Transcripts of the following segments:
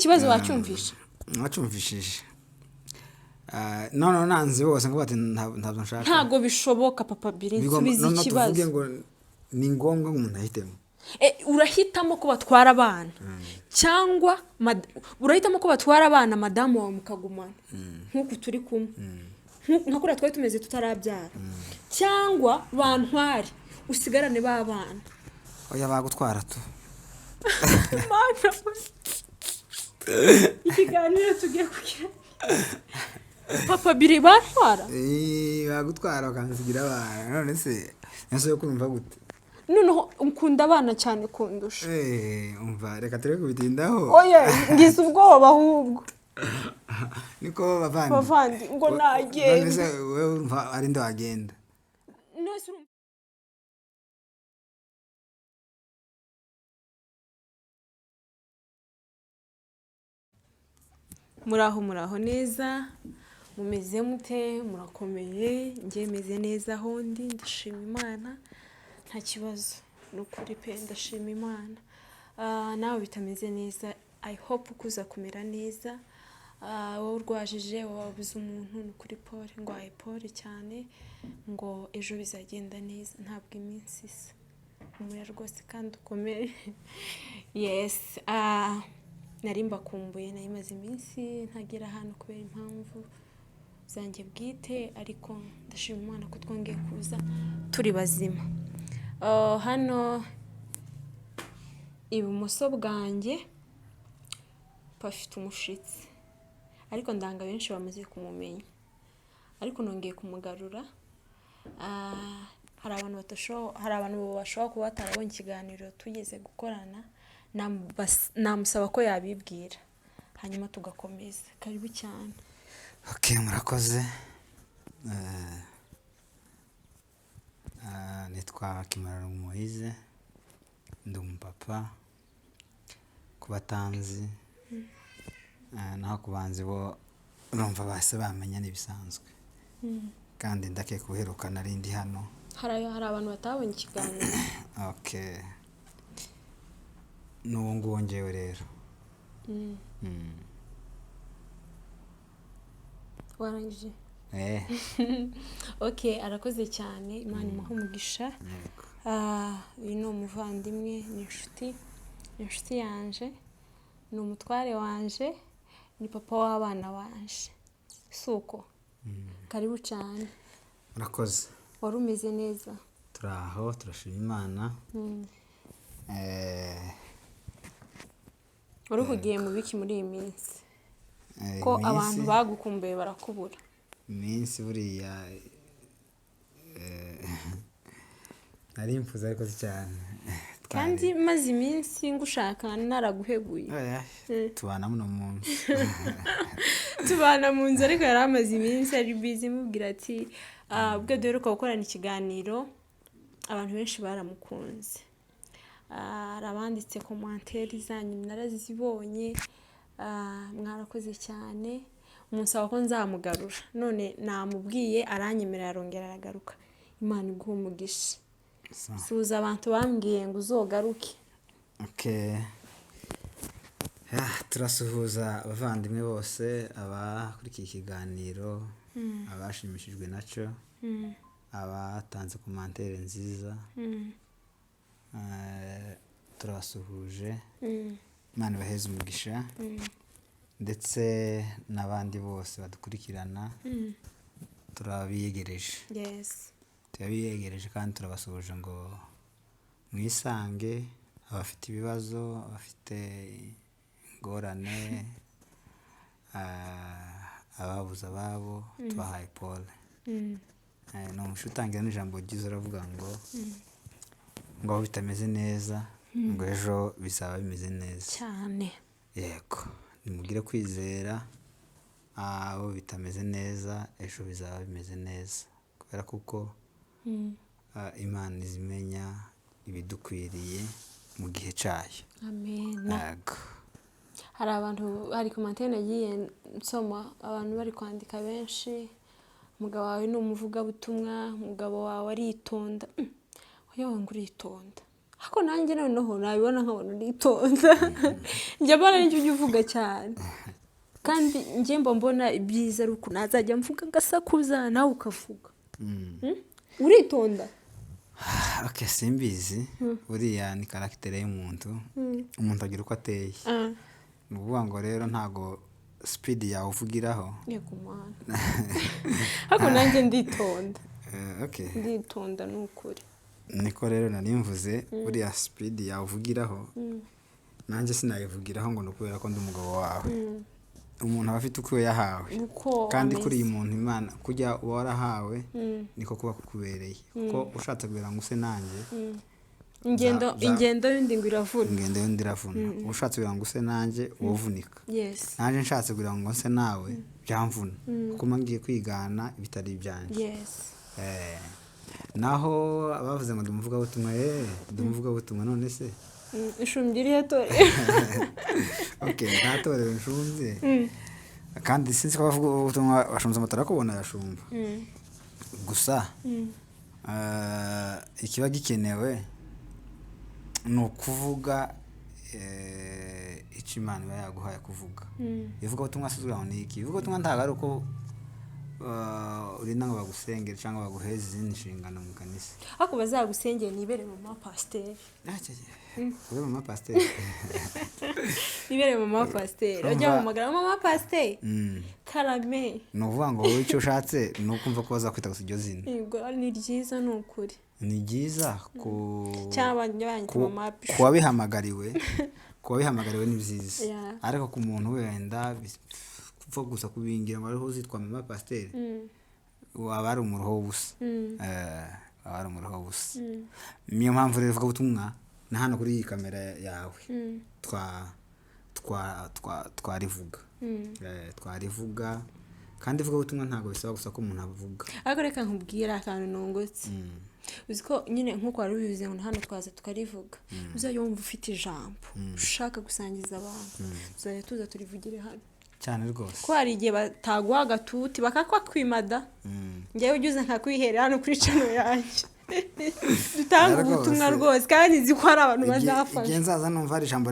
ikibazo wacyumvisha Wacumvishije no nanzi bose ngo bati ntabwo nshaka ntago bishoboka papa Billy subiza ikibazo tuvuge ngo ni ngombwa umuntu ahitemo urahitamo ko batwara abana cyangwa urahitamo ko batwara abana madamu wawe mukagumana nkuko turi kumwe nkakora twari tumeze tutarabyara cyangwa bantware usigarane babana oya bagutwara tu ikiganiro tugiye kugira papa Billy bantwara bagutwara bakansigira abana none se nase yo kumva gute noneho ukunda abana cyane kundusha umva reka ture kubitindaho oya ngize ubwoba ahubwo niko bavandi ngo nagende none se wewe umva ari ndo agenda nose muraho neza mumeze mute murakomeye ngiye meze neza aho ndi ndashima Imana nta kibazo nukuri pe ndashima Imana nawe bitameze neza I hope kuza kumera neza wowe urwajije wabuze umuntu nukuri pole ngo ayipole cyane ngo ejo bizagenda neza ntabwo iminsi isa umuya rwose kandi ukomeye yes nari mbakumbuye nayimaze iminsi ntagera hano kubera impamvu zanjye bwite ariko ndashima Imana ko twongeye kuza turi bazima hano ibumoso bwanjye pafite umushitsi ariko ndanga benshi bamaze kumumenya ariko nongeye kumugarura hari abantu bashobora kuba batarabonye ikiganiro tugeze gukorana namusaba ko yabibwira hanyuma tugakomeza karibu cyane okay murakoze nitwa Kimara Moise ndi umupapa kubatanzi naho kubanzi bo urumva base bamenya nibisanzwe kandi ndake kuheruka narindi hano hari abantu batabonye ikiganiro okay n'ubu ngewe rero warangije okay arakoze cyane Imana imuha umugisha uyu ni umuvandimwe ni inshuti yanje ni umutware wanje ni papa w'abana banje suko karibu cyane murakoze wari umeze neza turaho turashima Imana uruhugiye mu biki muri iyi minsi ko abantu bagukumbuye barakubura iminsi buriya nari mfuza ariko cyane kandi maze iminsi ngushaka naraguheguye tubana muno munsi tubana mu nzu ariko yari amaze iminsi ari busy mubwira ati ubwo duheruka gukorana ikiganiro abantu benshi baramukunze arabanditse commentaire zanyu narazibonye mwarakoze cyane umusaba ko nzamugarura none namubwiye aranyemerera arongera aragaruka Imana iguha umugisha suza abantu bambwiye ngo uzogaruke okay turasuhuza abavandimwe bose abakurikiye ikiganiro abashimishijwe naco abatanze commentaire nziza turabasuhuje Imana baheze umugisha ndetse n'abandi bose badukurikirana turabiyegereje turabiyegereje kandi turabasuhuje ngo mwisange abafite ibibazo abafite ingorane ababuze ababo tubahaye pole no mushutangira n'ijambo ryiza uravuga ngo bitameze neza ngo ejo bizaba bimeze neza cyane yego nimugire kwizera abo bitameze neza ejo bizaba bimeze neza kubera kuko Imana izimenya ibidukwiriye mu gihe cyayo amen hari abantu hari commentaire nagiye nsoma abantu bari kwandika benshi umugabo wawe ni umuvuga butumwa umugabo wawe aritonda yewe ngo uritonda Ako nanjye noneho nabibona nkabona nitonda. Njye mbona n'icyo uvuga cyane. Kandi njye mbona ibyiza ari uko nazajya mvuga ngasakuza nawe ukavuga. Uritonda? Okay, simbizi. Uriya ni karaktere y'umuntu. Umuntu agira uko ateye. Nuvuga ngo rero ntago speed yawe uvugiraho. Yego mana. Ako nanjye nditonda. Okay. Nditonda n'ukuri. Niko rero nari mvuze uriya speed yawe uvugiraho. Nanjye sinayivugiraho ngo nukubera ko ndi umugabo wawe. Umuntu aba afite uko yahawe. Kandi kuri uyu muntu Imana kujya warahawe niko kuba kukubereye. Kuko ushatse kugira ngo use nanjye. Ingendo y'undi ngo iravuna. Ingendo y'undi iravuna. Ushatse kugira ngo use nanjye wovunika. Yes. Nanjye nshatse kugira ngo use nawe byamvuna. Kuko mangiye kwigana ibitari byanje. Yes. Naho abavuze ngo ndumuvuga butumwa ndumuvuga butumwa none se ishumbye yatore. Okay, ntatore nshunze. Kandi sinzi ko bavuga ubutumwa bashunze amatara kubona yashumba. Gusa ikiba gikenewe no kuvuga icyo Imana yaguhaye kuvuga. Ivuga ubutumwa sizwe ni iki? Ivuga ubutumwa ntagaruka uko uri nanga bagusengera cyangwa baguheza izindi nshingano mu kanisa. Ako bazagusengera nibere mama pasteur. Uri mama pasteur. Nibere mama pasteur. Ujya mu magara mama pasteur. Karame. Nuvuga ngo wowe icyo ushatse nukumva ko bazakwita gusijyo zina. Yego ni ryiza n'ukuri. Ni byiza cyabanye mama kuba bihamagariwe. Kuba bihamagariwe ni byiza. Ariko ku muntu wenda upfa gusa kubingira ngo ariho uzitwa mama pasteur. Waba ari umuroho w'ubusa. Waba ari umuroho w'ubusa. Niyo mpamvu rero uvuga ubutumwa na hano kuri iyi kamera yawe. Twarivuga. Twarivuga kandi uvuga ubutumwa ntago bisaba gusa ko umuntu avuga. Ariko reka nkubwira akantu nongotse. Uziko nyine nkuko wari ubivuze ngo hano twaza tukarivuga. Uzajya wumva ufite ijambo ushaka gusangiza abantu. Uzajya tuza turivugire hano. Cyane rwose. Ko hari igihe batagwa gatuti bakakwimada. Ngewe ujuze nkakwihera hano kuri channel yanjye. Dutanga ubutumwa rwose kandi nzi ko hari abantu bazafasha. Igenzaza numva ari ijambo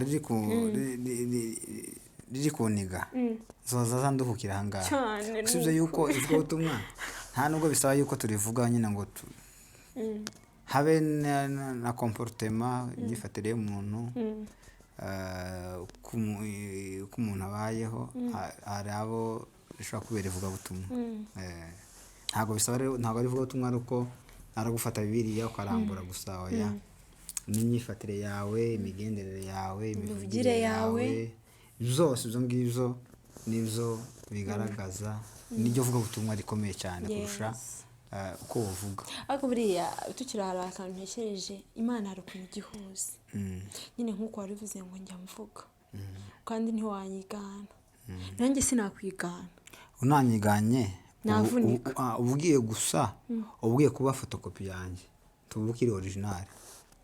riri kuniga. Zozaza nduhukira hangaha. Kusibye yuko ivuga ubutumwa nta nubwo bisaba yuko turivuga nyine ngo habe na comportement nyifatire y'umuntu. Ku umuntu abayeho hari abo bishobora kubera ivuga butumwa. Ntago bisaba rero ntago ari ivuga butumwa ariko aragufata Bibiliya ukarambura gusa oya. N'inyifatire yawe, imigenderere yawe, imivugire yawe, byose ibyo ngibyo nibyo bigaragaza n'iryo vuga butumwa rikomeye cyane kurusha uko uvuga. Ariko buriya tukirara akantu ntekereje Imana hari ukuntu igihuza. Nyine nkuko wari uvuze ngo njya mvuga. Kandi ntiwanyigana. Nanjye sinakwigana. Unanyiganye navunika. Ubugiye gusa ubugiye kuba fotokopi yanjye. Tubukire original.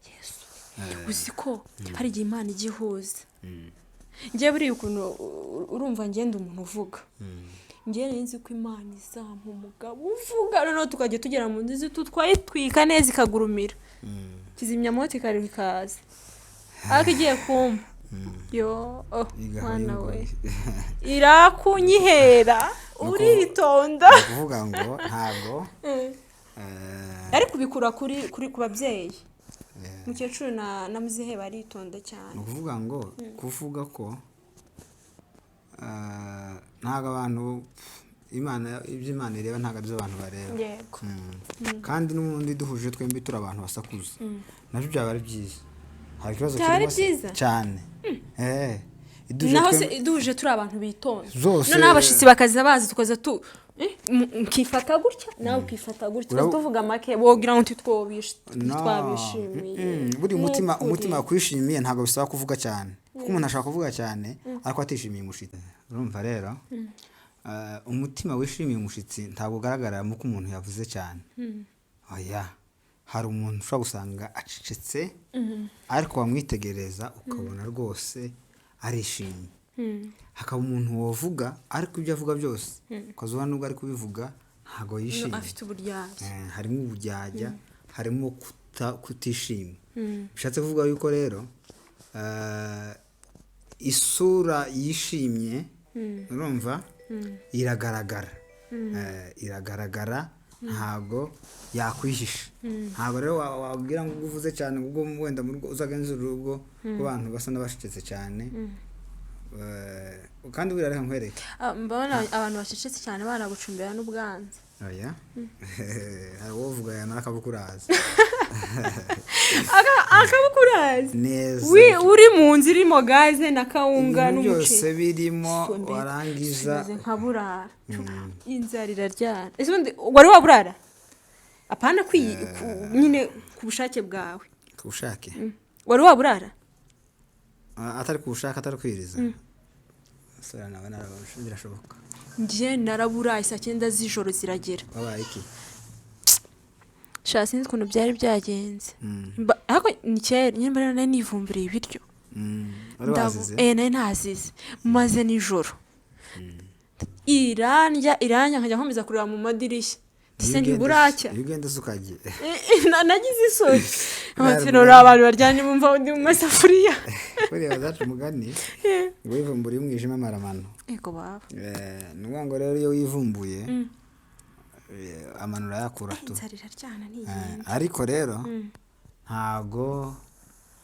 Yesu. Uziko hari igihe Imana igihuza. Ngiye buri ukuntu urumva ngenda umuntu uvuga. Ngiye nzi ko Imana izampa umugabo uvuga noneho tukajya tugera mu nzi tutwaye twika neza ikagurumira. Kizimya moto ikarikaza. Ariko igiye kumpa. Yo mwana we. Irakunyihera uritonda. Kuvuga ngo ntago ari kubikura kuri kubabyeyi. Mukecuru na muzehe baritonda cyane. Kuvuga ngo kuvuga ko ntago abantu Imana iby'Imana ireba ntago ari abantu bareba. Yego. Kandi n'ubundi duhuje twembi turi abantu basakuza. Nabyo byaba ari byiza. Hari kibazo cyane. Naho se iduje turi abantu bitonda. None abashitsi bakaza bazi tukoza mkifata gutya nawe ukifata gutya tuvuga make bogira ngo twabishimiye. Buri umutima kwishimiye ntago bisaba kuvuga cyane. Kuko umuntu ashaka kuvuga cyane ariko atishimiye umushitsi. Urumva rero umutima wishimiye umushitsi ntabwo ugaragara mu ko umuntu yavuze cyane. Oya hari umuntu ushobora gusanga acecetse ariko wamwitegereza ukabona rwose arishimye. Hakaba umuntu wovuga ariko ibyo avuga byose ukazuba nubwo ari kubivuga ntago yishimye. Afite uburyarya. Harimo uburyarya, harimo kutishima. bishatse kuvuga yuko rero isura yishimye urumva iragaragara iragaragara ntabwo yakwihisha ntabwo rero wabwira ngo uvuze cyane ubwo wenda mu rugo uzagenzura urugo rw'abantu basa n'abashitse cyane kandi buriya reka nkwereke mbona abantu bacecetse cyane baragucumbira n'ubwanza oya hari uwo uvuga yana akabukuraza akabukuraza neza uri mu nzu irimo gaze na kawunga n'umuceri byose birimo warangiza nka burara inzara iraryana ese ubundi wari waburara apana nyine ku bushake bwawe ku bushake wari waburara atari ku bushake atari kwiriza sura nawe narabasha birashoboka nje naraburaye saa 9 z'ijoro ziragera wabaye iki sha sinzi ukuntu byari byagenze ariko ni kera nyine mbere nari nivumburiye ibiryo nari ntazize maze nijoro iranja nkajya nkomeza kureba mu madirishya ese ntiburacya ugenda sukagiye nagize isoni abatirora abantu baryanye bumva undi mu masafuriya kuriya bazaca umugani ngo wivumburiye umwijima amaramano ego baba nuvuga ngo rero iyo wivumbuye amanura yakura tu ariko rero ntago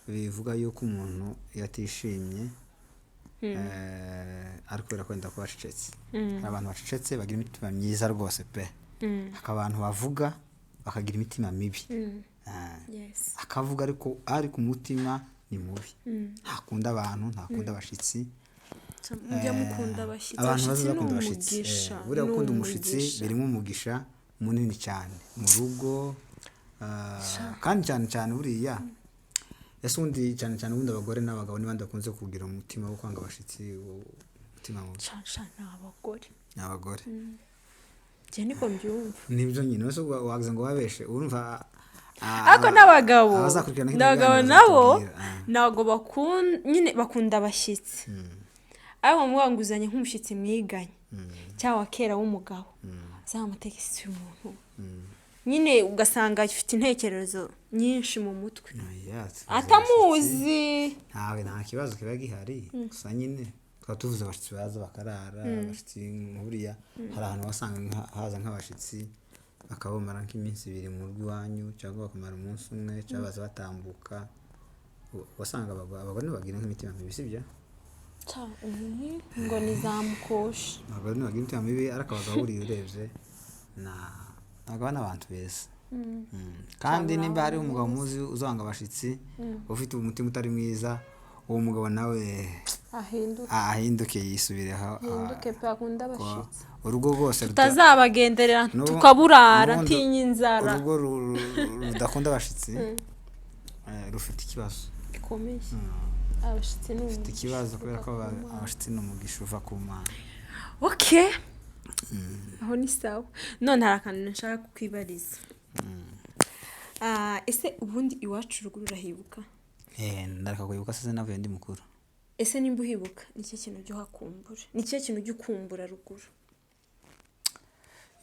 bivuga yuko umuntu yatishimye ariko birakwenda ko bacecetse abantu bacecetse bagira imitima myiza rwose pe abantu bavuga bakagira imitima mibi akavuga ariko ari ku mutima ni mubi ntakunda abantu ntakunda abashitsi mujya mukunda abashitsi abantu bazakunda abashitsi buriya gukunda umushitsi birimo umugisha munini cyane mu rugo kandi cyane buriya ese undi cyane ubundi abagore n'abagabo n'abandi bakunze kugira umutima wo kwanga abashitsi umutima mubi n'abagore je niko mbyumva nibyo nyine wese wagize ngo wabeshe urumva ako n'abagabo nabo nago bakunda abashitsi aho mwanguzanye nk'umushitsi mwiganye cyangwa kera w'umugabo zamutekisi umuntu nyine ugasanga afite intekerezo nyinshi mu mutwe atamuzi nta kibazo kiba gihari gusa nyine tukaba tuvuze abashitsi baza bakarara abashitsi nk'uriya hari ahantu wasanga haza nk'abashitsi bakabomara nk'iminsi 2 mu rugo iwanyu cyangwa bakamara umunsi umwe cyangwa baza batambuka wasanga abagore bagira nk'imitima mibi sibyo ngo nizamukosha abagore bagira imitima mibi ariko abagabo buriya urebye ntabwo abantu beza kandi nimba hari umugabo muzi uzanga abashitsi ufite umutima utari mwiza uwo mugabo nawe ahinduke yisubireho ahinduke pe akunda abashitsi urugo rwose tutazabagenderera tukaburara ntinya inzara urugo rudakunda abashitsi rufite ikibazo gikomeye abashitsi ni ufite ikibazo kubera ko abashitsi ni umugisha uva ku Mana okay aho ni sawa none hari akantu nshaka kukwibariza ese ubundi iwacu ruguru urahibuka ndareka kwibuka sase navuye ndi mukuru ese nimba uhibuka nicyo kintu cyo hakumbura nicyo kintu cyo kumbura ruguru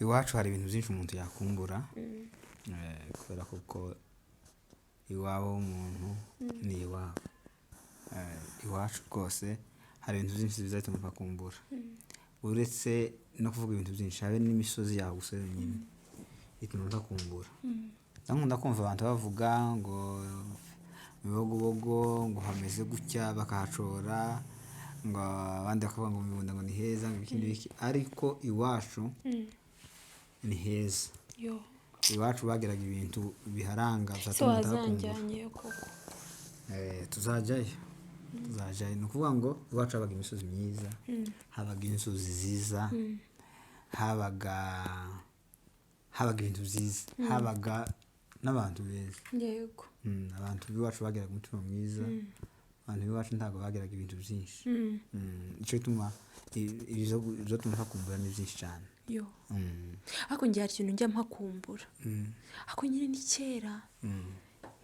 iwacu hari ibintu byinshi umuntu yakumbura kubera kuko iwabo w'umuntu ni iwabo iwacu rwose hari ibintu byinshi bizatuma bakumbura uretse no kuvuga ibintu byinshi habe n'imisozi yaho gusa nyine ituma bakumbura nkunda kumva abantu bavuga ngo bibogobogo ngo hameze gutya bakahacora ngo abandi bakavuga ngo mibunda ngo ni heza ngo ikindi biki ariko iwacu ni heza iwacu bageraga ibintu biharanga bizatuma bakumbura tuzajyayo ni ukuvuga ngo iwacu habaga imisozi myiza habaga inzuzi ziza habaga ibintu byiza habaga n'abantu beza yego abantu b'iwacu bageraga umutima mwiza abantu b'iwacu ntabwo bageraga ibintu byinshi nicyo gituma ibyo tuma hakumbura ni byinshi cyane ariko njye hari ikintu njya mpakumbura ariko nyine ni kera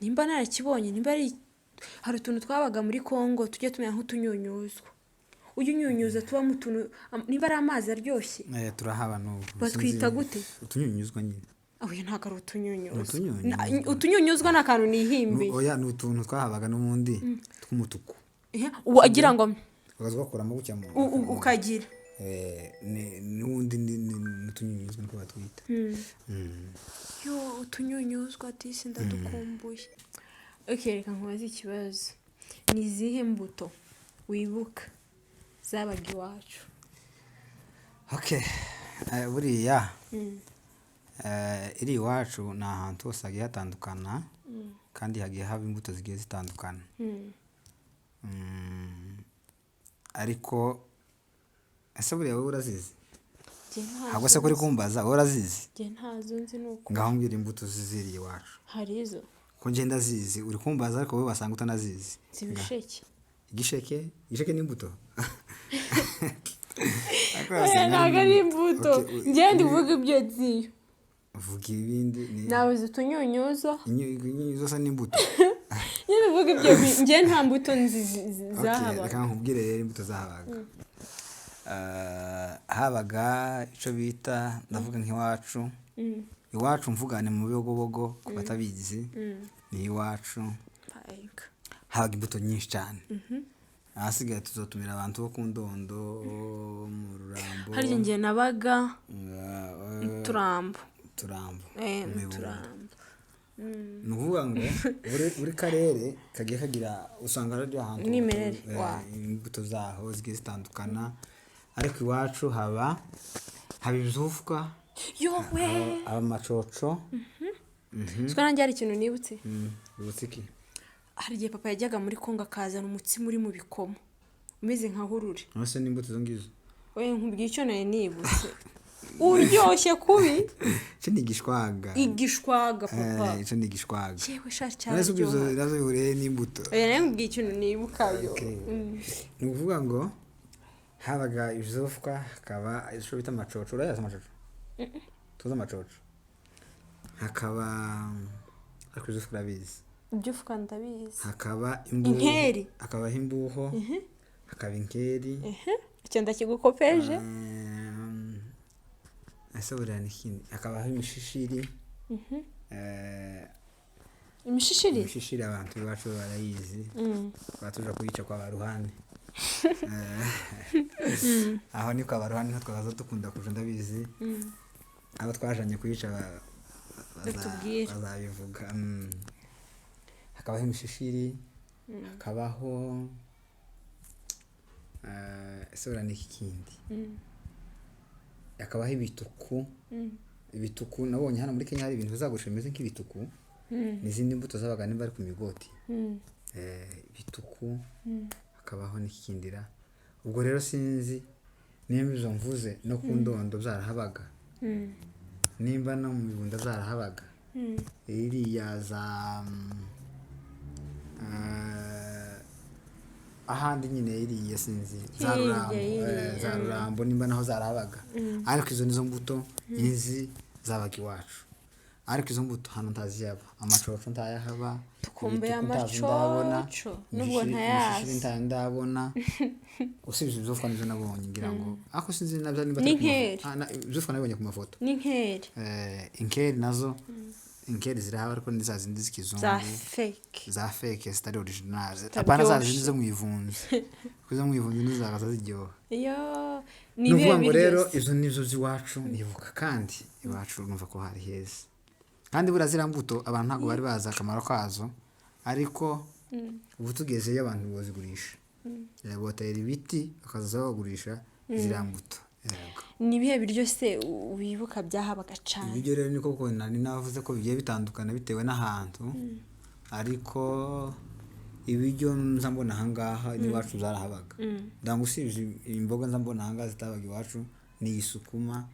nimba narakibonye nimba hari utuntu twabaga muri Kongo tujye tumenya nk'utunyunyuzwa unyunyuza tuba mu tuntu nimba ari amazi aryoshye turahaba n'ubu batwita gute utunyunyuzwa nyine Oya ntago ari utunyunyuzo. Utunyunyuzo. Utunyunyuzwa n'akantu nihimbiye. Oya ni utuntu twahabaga n'ubundi tw'umutuku. Wagira ngo ukazakoramo gutya mu ukagira n'ubundi n'utunyunyuzo niko batwita. Yo utunyunyuzwa disi ndadukumbuye. Okay, reka nkubaze ikibazo. Ni izihe mbuto wibuka zabaga iwacu? Okay. Buriya iri iwacu ni ahantu hose hagiye hatandukana kandi hagiye haba imbuto zigiye zitandukana. Ariko ese buriya wowe urazizi? Ntabwo se kuri kumbaza wowe urazizi? Njye ntazo nzi nuko. Ngaho mbwira imbuto ziziriye iwacu. Hari izo? Ko njye ndazizi uri kumbaza ariko wowe wasanga utanazizi. Zibisheke. Igisheke ni imbuto. Ntabwo ari imbuto. Njye ndivuga ibyo nziyo. Vuga ibindi nawe utunyunyuzo. Inyunyuzo se ni imbuto. Njye ndivuga ibyo njye nta mbuto nzi zahabaga. Reka nkubwire rero imbuto zahabaga. Habaga icyo bita ndavuga nk'iwacu. Iwacu mvuga ni mu bibogobogo ku batabizi. Ni iwacu. Habaga imbuto nyinshi cyane. Ahasigaye tuzotumira abantu bo ku Ndondo, mu Rurambo. Harya njye nabaga Turambo. Ni ukuvuga ngo buri karere kagiye kagira usanga ari ahantu imbuto zaho zigiye zitandukana, ariko iwacu haba ibizufwa, haba amacoco. Siko nanjye hari ikintu nibutse. Ubutse iki? Hari igihe papa yajyaga muri Kongo akazana umutsima uri mu bikomo umeze nka hurure. Nose n'imbuto zo ngizo. Oya nkubwiye icyo nayo nibutse. Uryoshye kubi. Icyo ni igishwaga. Igishwaga papa. Icyo ni igishwaga. Yewe shari cyane. Nazo bihuriye n'imbuto. Oya nayo nkubwiye ikintu nibukayo. Ni ukuvuga ngo habaga ibizofwa, hakaba icyo bita amacoco. Urayazi amacoco? Tuzi amacoco. Hakaba ariko ibizofwa urabizi. Ibyufuka ndabizi. Hakaba imbuho. Inkeri. Hakaba imbuho. Hakaba inkeri. Icyo ndakigukopeje. Ese buriya ni ikindi. Hakabaho imishishiri. Imishishiri abantu iwacu barayizi. Twatuja kuyica kwa baruhane. Aho ni kwa baruhane niho twabaza dukunda kuja ndabizi. Abo twajanye kuyica bazabivuga. Hakabaho imishishiri. Hakabaho ese buriya ni ikindi. Hakabaho ibituku. Ibituku nabonye hano muri Kenya hari ibintu bizagurisha bimeze nk'ibituku. N'izindi mbuto zabaga nimba ari ku migoti. Ibituku. Hakabaho n'ikindira. Ubwo rero sinzi niba izo mvuze no ku Ndondo byarahabaga. Nimba no mu Bibunda byarahabaga. Iriya za ahandi nyine iriya sinzi za Rurambo nimba naho zarahabaga. Ariko izo nizo mbuto inzi zabaga iwacu. Ariko izo mbuto hano ntaziyaba. Amacoco ntayahaba. Tukumbuye amacoco nubwo ntayazi. Ndabona usibye ibizofwa nizo nabonye ngira ngo ako sinzi nabyo nimba ibizofwa nabonye ku mafoto. N'inkeri. Inkeri nazo inkeri zirahaba ariko ni za zindi z'ikizungu. Za fake zitari original. Apana za zindi zo mwivunze. Kuzo mwivunze nizaga ziryoha. Yo ni bihe ngo rero izo nizo ziwacu nibuka kandi iwacu numva ko hari heza. Kandi burazira mbuto abantu ntago bari baza akamaro kazo ariko ubu tugezeyo abantu bozigurisha. Botera ibiti bakaza bagurisha zirambuto. Ni bihe biryo se wibuka byahabaga cyane? Ibyo rero niko ko nani navuze ko bigiye bitandukana bitewe n'ahantu. Ariko ibiryo nzambona ahangaha ni iwacu zarahabaga. Ndangusibije imboga nzambona ahangaha zitabaga iwacu ni isukuma.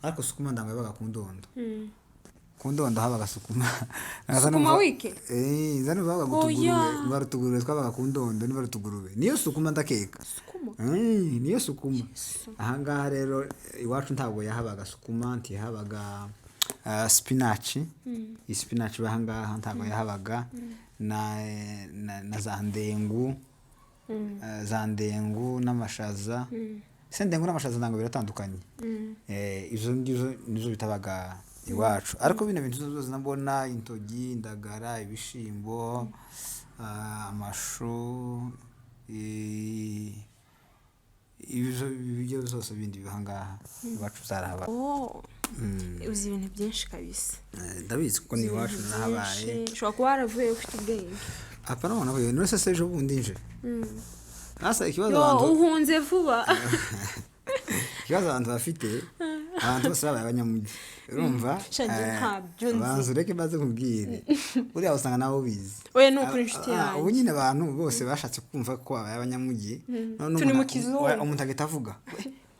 Ariko sukuma ndangabaga ku Ndondo. Ku Ndondo habaga sukuma. Sukuma wike? Zano babaga gutugurube. Barutugurube twabaga ku Ndondo ni barutugurube. Niyo sukuma ndakeka. Niyo sukuma. Ahangaha rero iwacu ntabwo yahabaga sukuma, ntihabaga spinach. Spinach bahangaha ntabwo yahabaga na za ndengu n'amashaza. Se ndengu n'amashaza ndango biratandukanye. Izo nizo bitabaga iwacu ariko bino bintu zose nabona intogi indagara ibishimbo amashu ibyo byose bindi bihangaha iwacu zarahaba uzi ibintu byinshi kabisa ndabizi kuko ni iwacu nahabaye ushobora kuba waravuye ufite ubwenge apa none navuye none se ejo bundi nje asa ikibazo uhunze vuba ikibazo abantu bafite abantu bose babaye abanyamujyi urumva abantu ureke maze kubwire uriya usanga nawe ubizi oya ni ukuri inshuti yanjye ubu nyine abantu bose bashatse kumva ko babaye abanyamujyi turi mu kizungu umuntu agahita avuga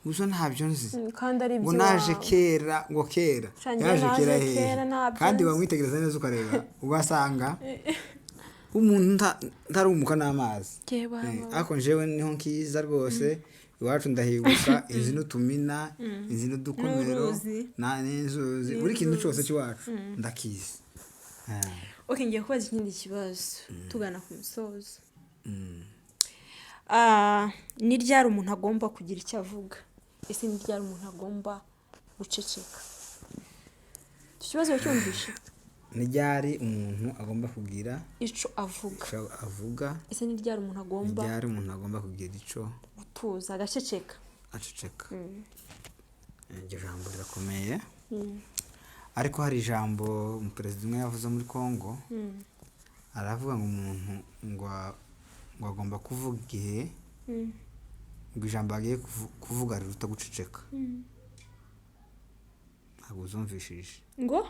gusa ntabyo nzi kandi ari ibyo ngo naje kera ngo kera yaje kera kandi wamwitegereza neza ukareba ugasanga umuntu ntarumuka n'amazi ariko njyewe niho nkiza rwose iwacu ndahiguka inzi n'utumina inzi n'udukomero n'inzuzi buri kintu cyose cy'iwacu ndakizi ngiye kubaza ikindi kibazo tugana ku musozo ni ryari umuntu agomba kugira icyo avuga ese ni ryari umuntu agomba guceceka icyo kibazo cyumvishe ni ryari umuntu agomba kugira icyo avuga ese ni ryari umuntu agomba kugira icyo gutuza agaceceka iryo jambo rirakomeye ariko hari ijambo umuperezida umwe yavuze muri Congo aravuga ngo umuntu ngo agomba kuvuga igihe ngo ijambo agiye kuvuga riruta guceceka ntabwo uzumvishije ngo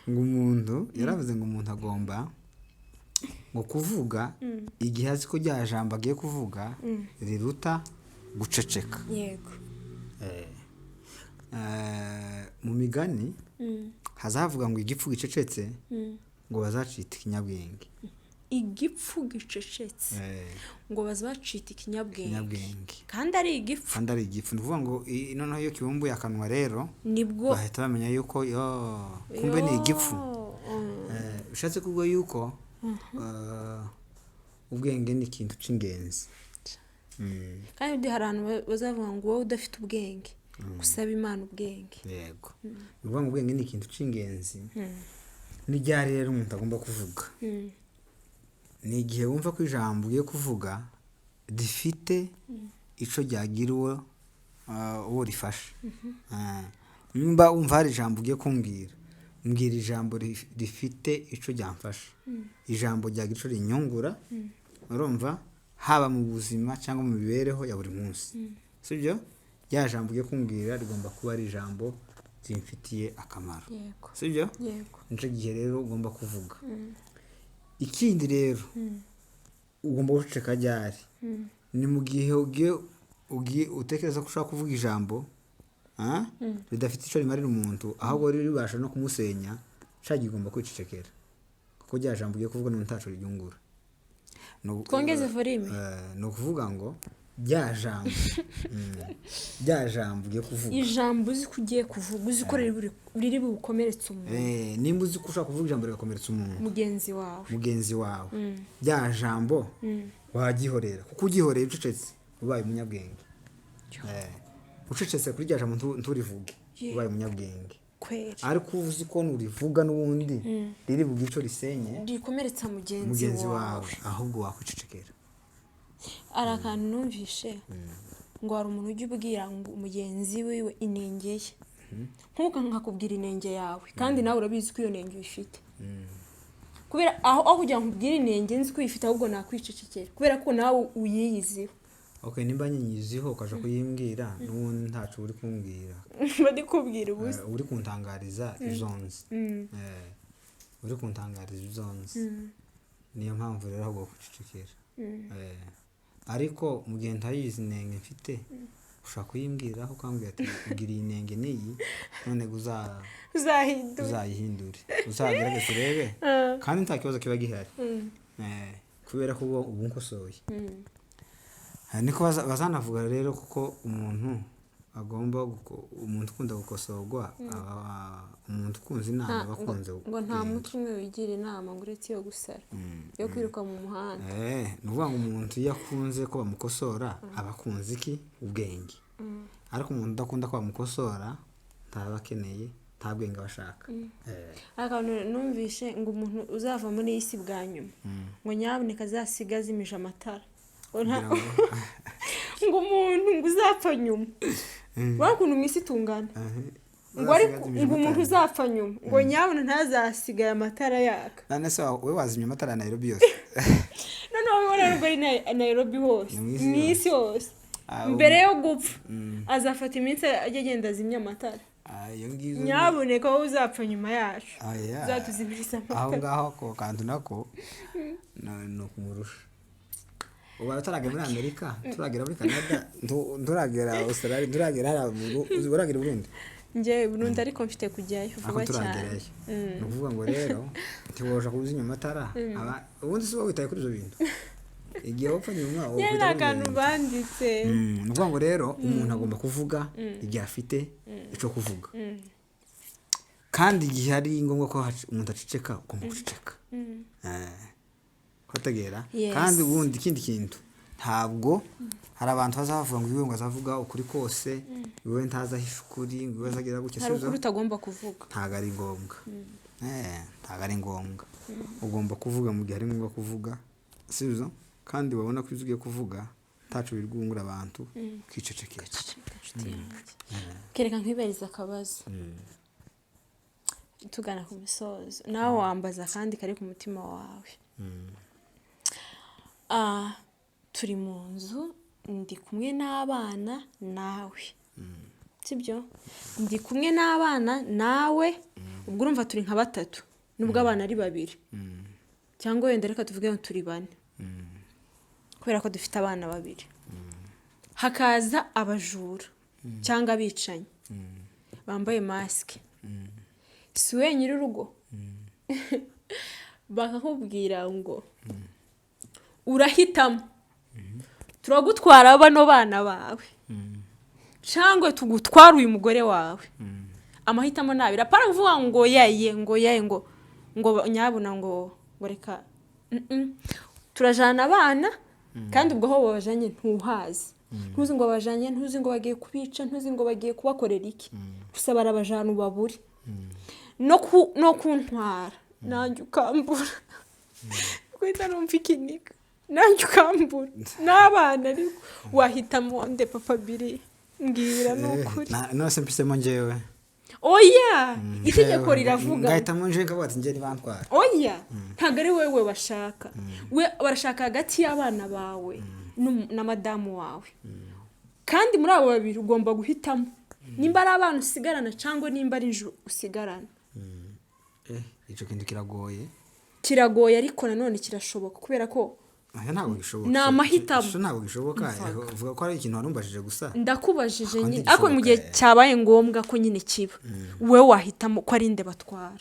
umuntu yaravuze ngo umuntu agomba ngo kuvuga igihe azi ko rya jambo agiye kuvuga riruta guceceka yego mu migani hazavuga ngo igipfu gicecetse ngo bazacita ikinyabwenge igipfu gicecetse ngo bazacita ikinyabwenge kandi ari igipfu ni ukuvuga ngo noneho iyo kibumbuye akanwa rero nibwo bahita bamenya yuko kumbe ni igipfu bishatse kuvuga yuko ubwenge ni ikintu cy'ingenzi kandi hari abantu bazavuga ngo wowe udafite ubwenge gusaba Imana ubwenge yego ni ukuvuga ngo ubwenge ni ikintu cy'ingenzi ni ryari rero umuntu agomba kuvuga ni igihe wumva ko ijambo ugiye kuvuga rifite icyo ryagira uwo rifasha nimba wumva hari ijambo ugiye kumbwira mbwira ijambo rifite icyo ryamfasha ijambo ryagira icyo rinyungura urumva haba mu buzima cyangwa mu mibereho ya buri munsi sibyo rya jambo ugiye kumbwira rigomba kuba ari ijambo rimfitiye akamaro sibyo nicyo gihe rero ugomba kuvuga ikindi rero ugomba guceceka ryari ni mu gihe ugiye utekereza ko ushaka kuvuga ijambo ridafite icyo rimarira umuntu ahubwo ribasha no kumusenya cyagiye ugomba kwicecekera kuko rya jambo ugiye kuvuga n'umuntu ntacyo riryungura twongeze volume ni ukuvuga ngo rya jambo ugiye kuvuga ijambo uzi ko ugiye kuvuga uzi ko riri bukomeretse umuntu nimba uzi ko ushaka kuvuga ijambo rigakomeretsa umuntu mugenzi wawe rya jambo wagihorera kuko ugihoreye ucecetse ubaye umunyabwenge ucecetse kuri rya jambo nturivuge ubaye umunyabwenge ariko uzi ko nurivuga n'ubundi riri bugire icyo risenye rikomeretsa mugenzi wawe ahubwo wakwicecekera ari akantu numvishe ngo hari umuntu ujya ubwira ngo mugenzi wiwe inenge ye nkuko nkakubwira inenge yawe kandi nawe urabizi ko iyo nenge uyifite kubera aho kugira ngo ubwire inenge nzi ko uyifite ahubwo nakwicecekera kubera ko nawe uyiyiziho nimba nyiyiziho ukaja kuyimbwira n'ubundi ntacyo uri kumbwira bari kubwira ubusa uri kuntangariza izonzi uri kuntangariza izonzi niyo mpamvu rero ahubwo kwicecekera ariko mu gihe ntayizi inenge mfite ushaka kuyimbwira ukambwira ati ugira iyi nenge niyi none uzayihindure uzagerageze urebe kandi nta kibazo kiba gihari kubera ko ubu nkosoye niko bazanavuga rero kuko umuntu ukunda gukosorwa umuntu ukunze inama bakunze ngo nta muntu umwe wigira inama ngo uretse iyo gusara yo kwiruka mu muhanda ni ukuvuga ngo umuntu iyo akunze ko bamukosora aba akunze iki ubwenge ariko umuntu udakunda ko bamukosora tabakeneye ntabwenge bashaka akantu numvishe ngo umuntu uzava muri iyi si bwa nyuma ngo nyaboneka azasiga azimije amatara ngo umuntu ngo uzapfa nyuma bakuntu mu isi tungana ngo ariko ngo umuntu uzapfa nyuma ngo nyabona ntazasigaye amatara yaka none se we wazimye amatara ya Nairobi yose none wowe ubona ngo ari Nairobi hose mu isi hose mbere yo gupfa azafata iminsi agenda azimya amatara iyo ngizo nyaboneka wowe uzapfa nyuma yacu uzatuzimiriza amatara aho ngaho ko kandi nako no kumurusha ubu ataragera muri Amerika turagera muri Canada turagera Australia turagera uragera Burundi nje Burundi ariko mfite kujyayo vuba cyane no kuvuga ngo rero ntiwoja kuzinya amatara ubundi se witaye kuri izo bintu igihe wapfa nyuma yenda akantu banditse no kuvuga ngo rero umuntu agomba kuvuga igihe afite ico kuvuga kandi igihe ari ngombwa ko umuntu aceceka ugomba guceceka kwategera kandi ubundi ikindi kintu ntabwo hari abantu bazavuga ngo iwe ngo azavuga ukuri kose iwe ntazahisha ukuri ngo azagira gutya hari ukuri utagomba kuvuga ntago ari ngombwa ntago ari ngombwa ugomba kuvuga mu gihe ari ngombwa kuvuga sibyo kandi wabona ko ugiye kuvuga tacu birwungura abantu kwicecekera kereka nkiberiza akabazo tugana ku misozo nawe wambaza kandi kari ku mutima wawe turi mu nzu ndi kumwe n'abana nawe sibyo ndi kumwe n'abana nawe ubwo urumva turi nka batatu nubwo abana ari babiri cyangwa wenda reka tuvuge ngo turi bane kubera ko dufite abana babiri hakaza abajura cyangwa abicanyi bambaye masike si we nyir'urugo bakakubwira ngo urahitamo turagutwara bano bana bawe cyangwa tugutwara uyu mugore wawe amahitamo nabira apana kuvuga ngo yaye ngo nyabona ngo reka turajana abana kandi ubwo ho babajanye ntuhazi ntuzi ngo babajanye ntuzi ngo bagiye kubica ntuzi ngo bagiye kubakorera iki gusa barabajana ubaburi no kuntwara nanjye ukambura kwita numva ikinika nanjye ukambura n'abana ariko wahitamo nde papa biri mbwira n'ukuri nose mpisemo njyewe oya itegeko riravuga ngahitamo nje nkavuga ati njye ntibantwara oya ntabwo ari wewe bashaka we barashaka hagati y'abana bawe na madamu wawe kandi muri abo babiri ugomba guhitamo nimba ari abana usigarana cyangwa nimba ari inzu usigarana icyo kintu kiragoye ariko nanone kirashoboka kubera ko ntabwo gishoboka ni amahitamo ntabwo gishoboka uvuga ko ari ikintu warumbajije gusa ndakubajije nyine ariko mu gihe cyabaye ngombwa ko nyine kiba wowe wahitamo ko ari nde batwara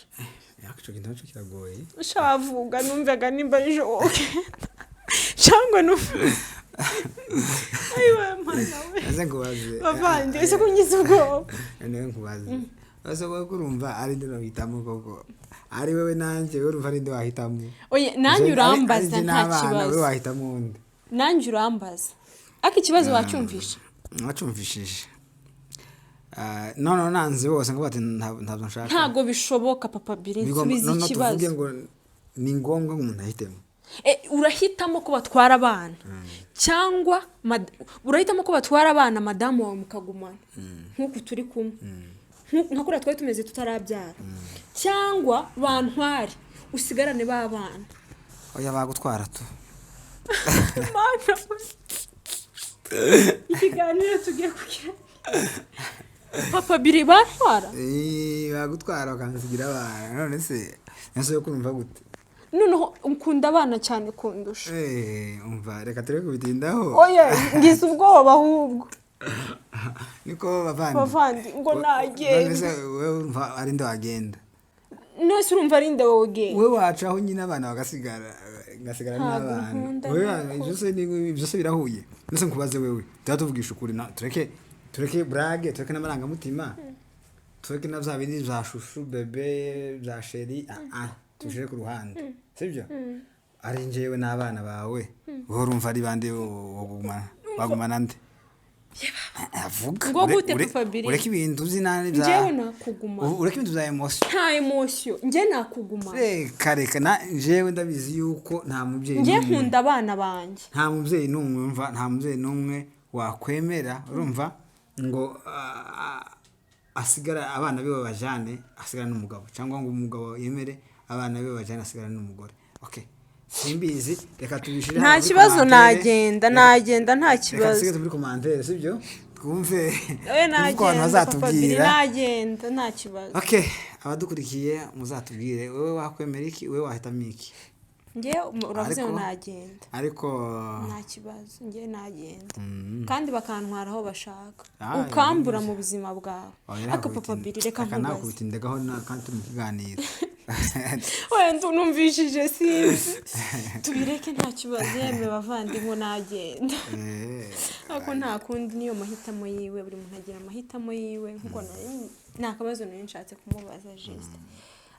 icyo kintu nacyo kiragoye ushavuga numvaga nimba ari wowe cyangwa ayiwe mwana we ese nkubaze bavandi ese kunyiza ubwoba niwe nkubaze ese wowe kurumva ari nde wahitamo koko ari wewe nanjye urumva ari nde wahitamo oye nanjye urambaza nta kibazo wewe wahitamo undi nanjye urambaza ariko ikibazo wacyumvishije none nanze bose ngo bati ntabwo nshaka ntago bishoboka papa biri nsubiza ikibazo tuvuge ngo ni ngombwa ngo umuntu ahitemo urahitamo ko batwara abana cyangwa urahitamo ko batwara abana madamu wawe mukagumana nk'uko turi kumwe nka kuriya twari tumeze tutarabyara cyangwa bantware usigarane b'abana oya bagutwara tu ikiganiro tugiye kugira papa biri bantwara bagutwara bakansigira abana none se nase yo kumva gute noneho ukunda abana cyane kundusha umva reka tureke kubitindaho oya ngize ubwoba ahubwo niko bavandi ngo nagende nese wewe urumva ari nde wagenda nese urumva ari nde wowe wewe wacaho nyine abana bagasigara n'abana wewe ibyo se birahuye nese nkubaze wewe tuvugisha ukuri tureke brage tureke n'amarangamutima tureke na bya bindi bya shushu bebe bya sheri tujere ku ruhande sibyo ari njyewe n'abana bawe wowe urumva ari bande bagumana nde avuga ngo gute papa Billy ureke ibintu uzi nani bya njyewe nakuguma ureke ibintu bya emotion nta emotion njye nakuguma reka njyewe ndabizi yuko nta mubyeyi njye nkunda abana banjye nta mubyeyi n'umwe umva nta mubyeyi n'umwe wakwemera urumva ngo asigara abana be babajane asigara n'umugabo cyangwa ngo umugabo yemere abana be babajane asigara n'umugore okay simbizi reka tubishire nta kibazo nagenda nta kibazo reka muri commentaire sibyo twumve uko abantu bazatubwira nagenda nta kibazo okay abadukurikiye muzatubwire wewe wakwemera iki wewe wahitamo iki njye uravuze ngo nagenda ariko nta kibazo njye nagenda kandi bakantwara aho bashaka ukambura mu buzima bwawe ariko papa Billy reka nkubaze ndagaho kandi mu kiganiro wenda numvishije sinzi tubireke nta kibazo yeme bavandimwe nagenda ariko nta kundi niyo mahitamo yiwe buri muntu agira amahitamo yiwe nkuko nta kabazo nari nshatse kumubaza juste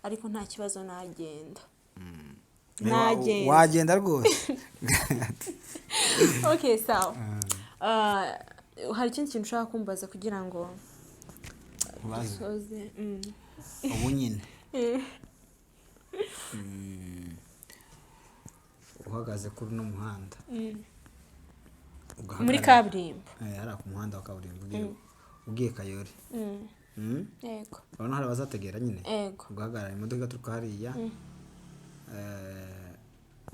ariko nta kibazo nagenda wagenda rwose okay sawa hari ikindi kintu ushaka kumbaza kugira ngo ubaze ubu nyine uhagaze kuri no muhanda muri kaburimbo hari ku muhanda wa kaburimbo ugiye Kayore yego urabona hari abazategera nyine yego ugahagarara imodoka igaturuka hariya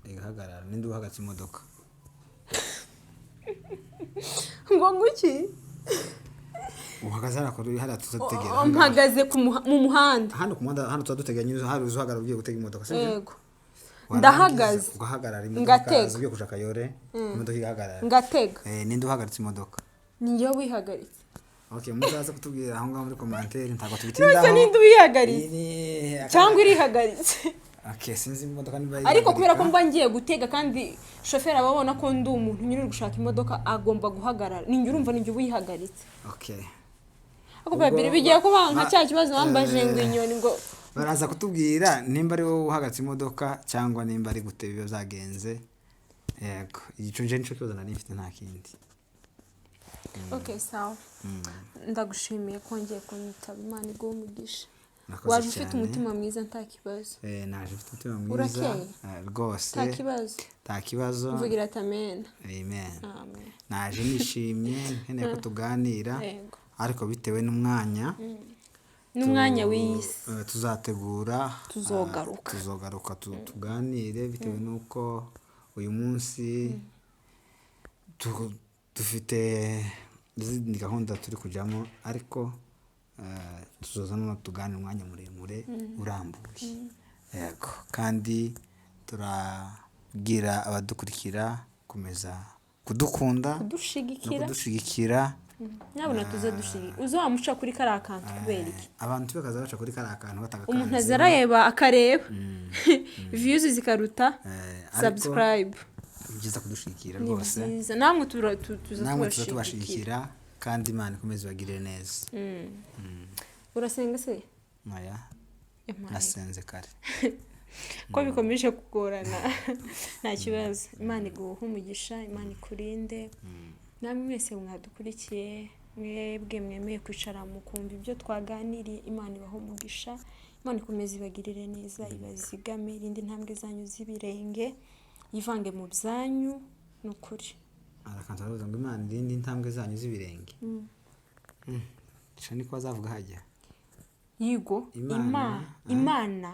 igahagarara n'indi uhagatse imodoka ngo nguki uhagaze hariya tuzategera mpagaze mu muhanda hano ku muhanda hano tuzadutegera nyine hari uzahagarara ugiye gutega imodoka sibyo yego ndahagaze ugahagarara imodoka ugiye kuja Kayore imodoka igahagarara ngatega n'indi uhagatse imodoka ni njye wihagaritse okay muzaza kutubwira aho ngaho muri commentaire ntago tubitindaho nose n'indi wihagaritse cyangwa irihagaritse okay sinzi imodoka niba ariko kubera ko mba ngiye gutega kandi chauffeur ababona ko ndi umuntu nyine uri gushaka imodoka agomba guhagarara ninjye urumva ninjye wihagaritse okay ako babiri bigiye kuba nka cya kibazo bambaje ngo inyoni ngo baraza kutubwira nimba ari wowe uhagatse imodoka cyangwa nimba ari guteba ibyo zagenze yego igico nje nico kibazo nari mfite nta kindi okay sawa ndagushimiye ko ngiye kunyitaba Imana iguhe umugisha waje ufite umutima mwiza nta kibazo naje ufite umutima mwiza rwose nta kibazo mvugira amen amen naje nishimye nkeneye ko tuganira ariko bitewe n'umwanya w'isi tuzategura tuzogaruka tuganire bitewe n'uko uyu munsi dufite izindi gahunda turi kujyamo ariko tuzoza no tuganira umwanya muremure urambuye yego kandi turabwira abadukurikira komeza kudukunda kudushigikira nabona tuzadushigikira uzamuca kuri kara kantu kubera iki abantu bakaza baca kuri kara kantu bataka umuntu azarayeba akareba views zikaruta subscribe byiza kudushigikira rwose namwe tubashigikira kandi Imana ikomeze bagire neza urasenga se maya nasenze kare ko bikomeje kugorana nta kibazo Imana iguhe umugisha Imana ikurinde namwe mwese mwadukurikiye mwebwe mwemeye kwicara mu kumva ibyo twaganiriye Imana ibaho umugisha Imana ikomeze ibagirire neza ibazigame irindi ntambwe zanyu z'ibirenge yivange mu byanyu n'ukuri arakanza aravuga ngo Imana irindi ntambwe zanyu z'ibirenge niko bazavuga hajya yigo Imana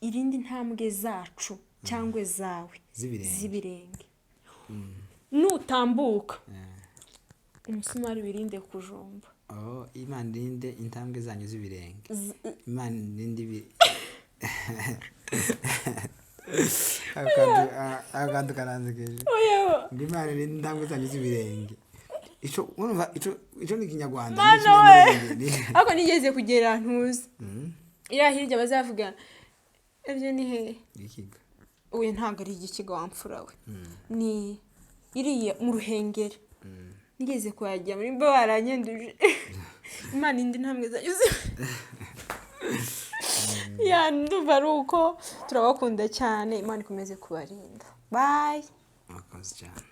irindi ntambwe zacu cyangwa zawe z'ibirenge nutambuka umusumari wirinde kujomba Imana irinde intambwe zanyu z'ibirenge Imana irinde akantu karanzegeje ngo Imana irinde intambwe zanyu z'ibirenge ico ni Kinyarwanda ako nigeze kugera ntuzi ira hirya bazavuga ibyo ni he ikiga uye ntago ari igikiga wamfura we ni iriye mu Ruhengeri nigeze kwajya muri mba baranyenduje Imana indi ntambwe zanyuze ya ndumva ruko turabakunda cyane Imana ikomeze kubarinda bye akazi cyane